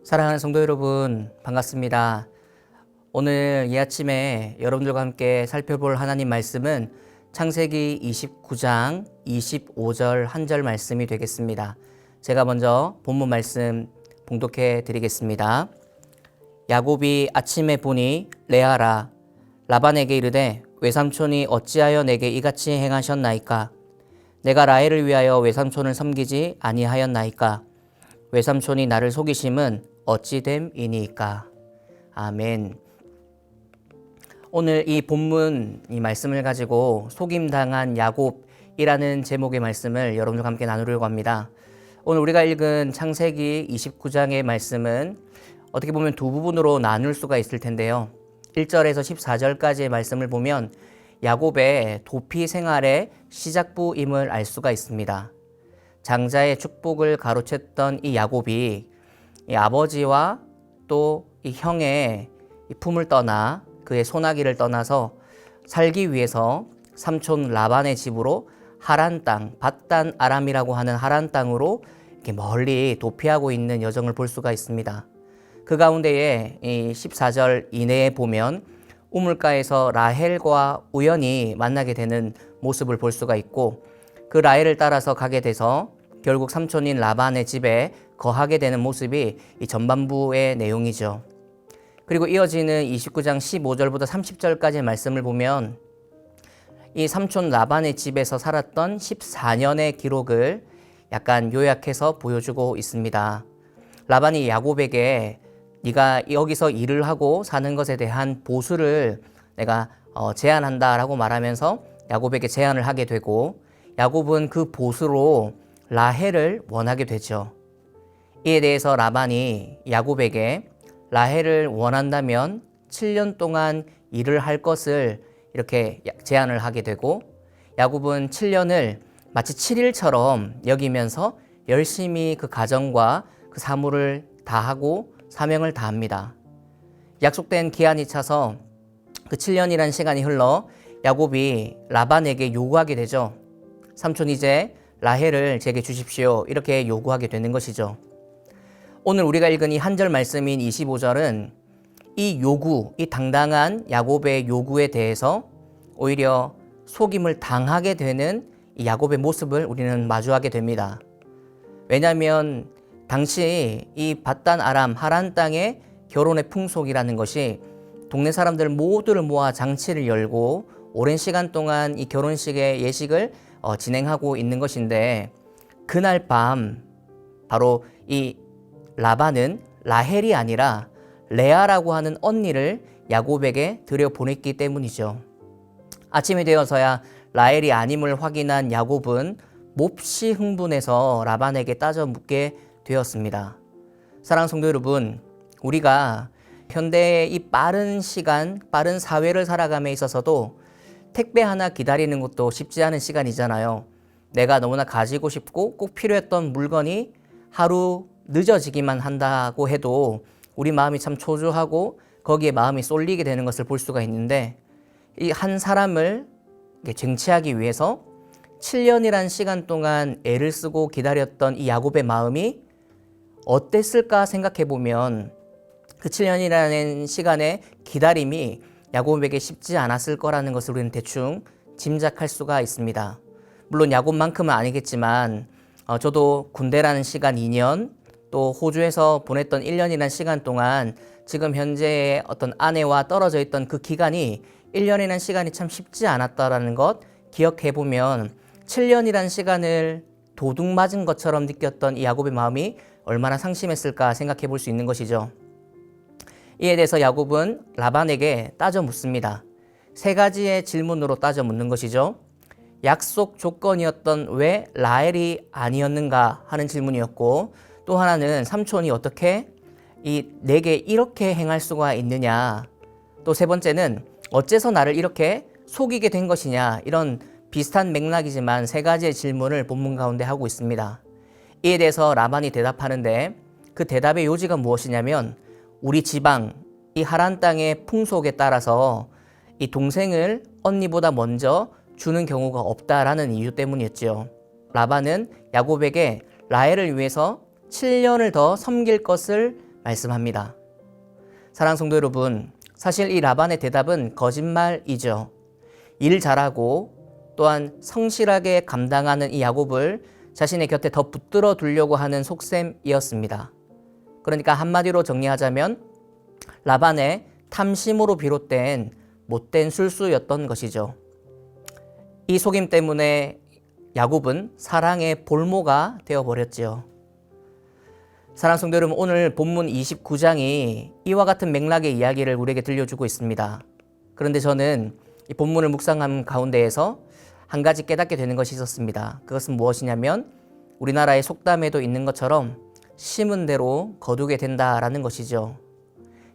사랑하는 성도 여러분, 반갑습니다. 오늘 이 아침에 여러분들과 함께 살펴볼 하나님 말씀은 창세기 29장 25절 한 절 말씀이 되겠습니다. 제가 먼저 본문 말씀 봉독해 드리겠습니다. 야곱이 아침에 보니 레아라 라반에게 이르되 외삼촌이 어찌하여 내게 이같이 행하셨나이까? 내가 라헬을 위하여 외삼촌을 섬기지 아니하였나이까? 외삼촌이 나를 속이심은 어찌 됨이니이까? 아멘. 오늘 이 본문 이 말씀을 가지고 속임당한 야곱이라는 제목의 말씀을 여러분들과 함께 나누려고 합니다. 오늘 우리가 읽은 창세기 29장의 말씀은 어떻게 보면 두 부분으로 나눌 수가 있을 텐데요. 1절에서 14절까지의 말씀을 보면 야곱의 도피 생활의 시작부임을 알 수가 있습니다. 장자의 축복을 가로챘던 이 야곱이 이 아버지와 또 이 형의 이 품을 떠나 그의 소나기를 떠나서 살기 위해서 삼촌 라반의 집으로 하란 땅, 밧단 아람이라고 하는 하란 땅으로 이렇게 멀리 도피하고 있는 여정을 볼 수가 있습니다. 그 가운데에 이 14절 이내에 보면 우물가에서 라헬과 우연히 만나게 되는 모습을 볼 수가 있고, 그 라헬을 따라서 가게 돼서 결국 삼촌인 라반의 집에 거하게 되는 모습이 이 전반부의 내용이죠. 그리고 이어지는 29장 15절부터 30절까지의 말씀을 보면 이 삼촌 라반의 집에서 살았던 14년의 기록을 약간 요약해서 보여주고 있습니다. 라반이 야곱에게 네가 여기서 일을 하고 사는 것에 대한 보수를 내가 제안한다라고 말하면서 야곱에게 제안을 하게 되고, 야곱은 그 보수로 라헬을 원하게 되죠. 이에 대해서 라반이 야곱에게 라헬을 원한다면 7년 동안 일을 할 것을 이렇게 제안을 하게 되고, 야곱은 7년을 마치 7일처럼 여기면서 열심히 그 가정과 그 사물을 다하고 사명을 다합니다. 약속된 기한이 차서 그 7년이라는 시간이 흘러 야곱이 라반에게 요구하게 되죠. 삼촌 이제 라헬을 제게 주십시오. 이렇게 요구하게 되는 것이죠. 오늘 우리가 읽은 이 한 절 말씀인 25절은 이 요구, 이 당당한 야곱의 요구에 대해서 오히려 속임을 당하게 되는 이 야곱의 모습을 우리는 마주하게 됩니다. 왜냐하면 당시 이 밧단 아람 하란 땅의 결혼의 풍속이라는 것이 동네 사람들 모두를 모아 잔치를 열고 오랜 시간 동안 이 결혼식의 예식을 진행하고 있는 것인데, 그날 밤 바로 이 라반은 라헬이 아니라 레아라고 하는 언니를 야곱에게 들여보냈기 때문이죠. 아침이 되어서야 라헬이 아님을 확인한 야곱은 몹시 흥분해서 라반에게 따져 묻게 되었습니다. 사랑하는 성도 여러분, 우리가 현대의 이 빠른 시간, 빠른 사회를 살아감에 있어서도 택배 하나 기다리는 것도 쉽지 않은 시간이잖아요. 내가 너무나 가지고 싶고 꼭 필요했던 물건이 하루 늦어지기만 한다고 해도 우리 마음이 참 초조하고 거기에 마음이 쏠리게 되는 것을 볼 수가 있는데, 이 한 사람을 쟁취하기 위해서 7년이란 시간 동안 애를 쓰고 기다렸던 이 야곱의 마음이 어땠을까 생각해 보면 그 7년이라는 시간의 기다림이 야곱에게 쉽지 않았을 거라는 것을 우리는 대충 짐작할 수가 있습니다. 물론 야곱만큼은 아니겠지만 저도 군대라는 시간 2년, 또 호주에서 보냈던 1년이라는 시간 동안 지금 현재의 어떤 아내와 떨어져 있던 그 기간이 1년이라는 시간이 참 쉽지 않았다라는 것 기억해 보면 7년이라는 시간을 도둑 맞은 것처럼 느꼈던 이 야곱의 마음이 얼마나 상심했을까 생각해 볼 수 있는 것이죠. 이에 대해서 야곱은 라반에게 따져 묻습니다. 세 가지의 질문으로 따져 묻는 것이죠. 약속 조건이었던 왜 라헬이 아니었는가 하는 질문이었고, 또 하나는 삼촌이 어떻게 내게 이렇게 행할 수가 있느냐, 또 세 번째는 어째서 나를 이렇게 속이게 된 것이냐, 이런 비슷한 맥락이지만 세 가지의 질문을 본문 가운데 하고 있습니다. 이에 대해서 라반이 대답하는데, 그 대답의 요지가 무엇이냐면 우리 지방 이 하란 땅의 풍속에 따라서 이 동생을 언니보다 먼저 주는 경우가 없다라는 이유 때문이었죠. 라반은 야곱에게 라헬을 위해서 7년을 더 섬길 것을 말씀합니다. 사랑하는 성도 여러분, 사실 이 라반의 대답은 거짓말이죠. 일 잘하고 또한 성실하게 감당하는 이 야곱을 자신의 곁에 더 붙들어 두려고 하는 속셈이었습니다. 그러니까 한마디로 정리하자면 라반의 탐심으로 비롯된 못된 술수였던 것이죠. 이 속임 때문에 야곱은 사랑의 볼모가 되어버렸지요. 사랑하는 성도 여러분, 오늘 본문 29장이 이와 같은 맥락의 이야기를 우리에게 들려주고 있습니다. 그런데 저는 이 본문을 묵상한 가운데에서 한 가지 깨닫게 되는 것이 있었습니다. 그것은 무엇이냐면 우리나라의 속담에도 있는 것처럼 심은 대로 거두게 된다라는 것이죠.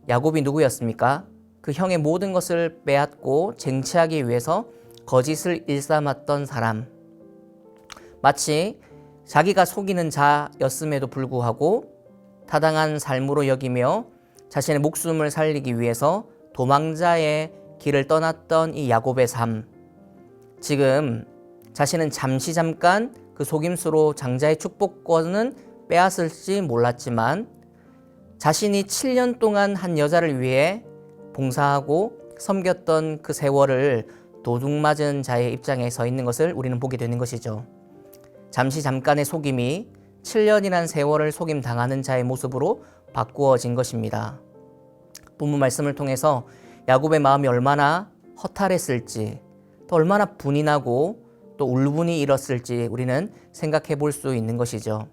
야곱이 누구였습니까? 그 형의 모든 것을 빼앗고 쟁취하기 위해서 거짓을 일삼았던 사람. 마치 자기가 속이는 자였음에도 불구하고 타당한 삶으로 여기며 자신의 목숨을 살리기 위해서 도망자의 길을 떠났던 이 야곱의 삶. 지금 자신은 잠깐 그 속임수로 장자의 축복권은 빼앗을지 몰랐지만 자신이 7년 동안 한 여자를 위해 봉사하고 섬겼던 그 세월을 도둑맞은 자의 입장에 서 있는 것을 우리는 보게 되는 것이죠. 잠깐의 속임이 7년이란 세월을 속임당하는 자의 모습으로 바꾸어진 것입니다. 본문 말씀을 통해서 야곱의 마음이 얼마나 허탈했을지, 또 얼마나 분이 나고 또 울분이 일었을지 우리는 생각해 볼 수 있는 것이죠.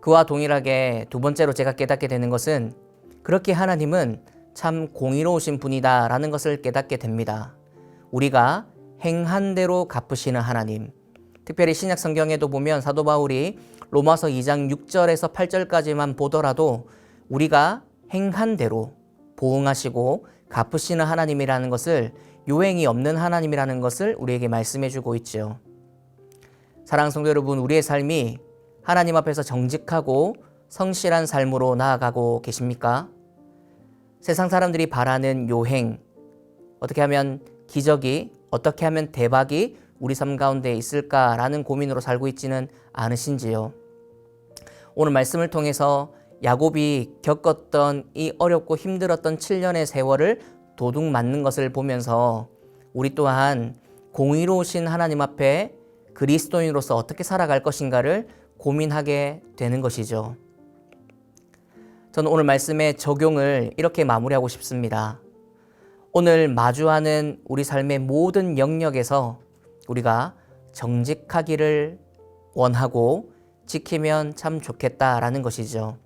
그와 동일하게 두 번째로 제가 깨닫게 되는 것은 그렇게 하나님은 참 공의로우신 분이다라는 것을 깨닫게 됩니다. 우리가 행한 대로 갚으시는 하나님. 특별히 신약 성경에도 보면 사도 바울이 로마서 2장 6절에서 8절까지만 보더라도 우리가 행한 대로 보응하시고 갚으시는 하나님이라는 것을, 요행이 없는 하나님이라는 것을 우리에게 말씀해 주고 있죠. 사랑하는 성도 여러분, 우리의 삶이 하나님 앞에서 정직하고 성실한 삶으로 나아가고 계십니까? 세상 사람들이 바라는 요행, 어떻게 하면 기적이, 어떻게 하면 대박이 우리 삶 가운데 있을까라는 고민으로 살고 있지는 않으신지요? 오늘 말씀을 통해서 야곱이 겪었던 이 어렵고 힘들었던 7년의 세월을 도둑 맞는 것을 보면서 우리 또한 공의로우신 하나님 앞에 그리스도인으로서 어떻게 살아갈 것인가를 고민하게 되는 것이죠. 저는 오늘 말씀의 적용을 이렇게 마무리하고 싶습니다. 오늘 마주하는 우리 삶의 모든 영역에서 우리가 정직하기를 원하고 지키면 참 좋겠다라는 것이죠.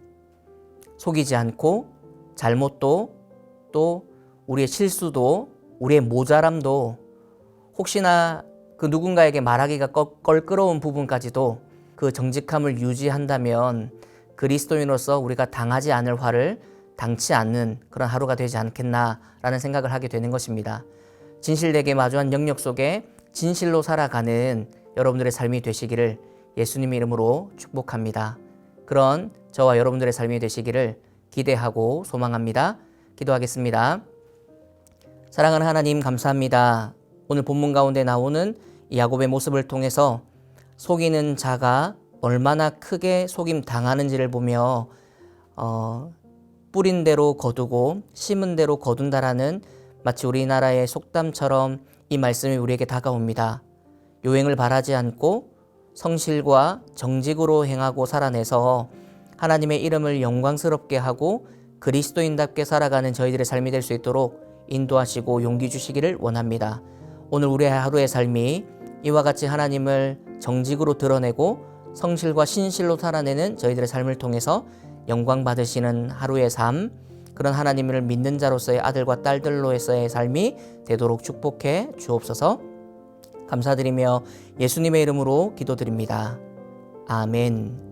속이지 않고 잘못도, 또 우리의 실수도, 우리의 모자람도, 혹시나 그 누군가에게 말하기가 껄끄러운 부분까지도 그 정직함을 유지한다면 그리스도인으로서 우리가 당하지 않을 화를 당치 않는 그런 하루가 되지 않겠나라는 생각을 하게 되는 것입니다. 진실되게 마주한 영역 속에 진실로 살아가는 여러분들의 삶이 되시기를 예수님의 이름으로 축복합니다. 그런 저와 여러분들의 삶이 되시기를 기대하고 소망합니다. 기도하겠습니다. 사랑하는 하나님, 감사합니다. 오늘 본문 가운데 나오는 이 야곱의 모습을 통해서 속이는 자가 얼마나 크게 속임 당하는지를 보며 뿌린 대로 거두고 심은 대로 거둔다라는 마치 우리나라의 속담처럼 이 말씀이 우리에게 다가옵니다. 요행을 바라지 않고 성실과 정직으로 행하고 살아내서 하나님의 이름을 영광스럽게 하고 그리스도인답게 살아가는 저희들의 삶이 될 수 있도록 인도하시고 용기 주시기를 원합니다. 오늘 우리의 하루의 삶이 이와 같이 하나님을 정직으로 드러내고 성실과 신실로 살아내는 저희들의 삶을 통해서 영광 받으시는 하루의 삶, 그런 하나님을 믿는 자로서의 아들과 딸들로서의 삶이 되도록 축복해 주옵소서. 감사드리며 예수님의 이름으로 기도드립니다. 아멘.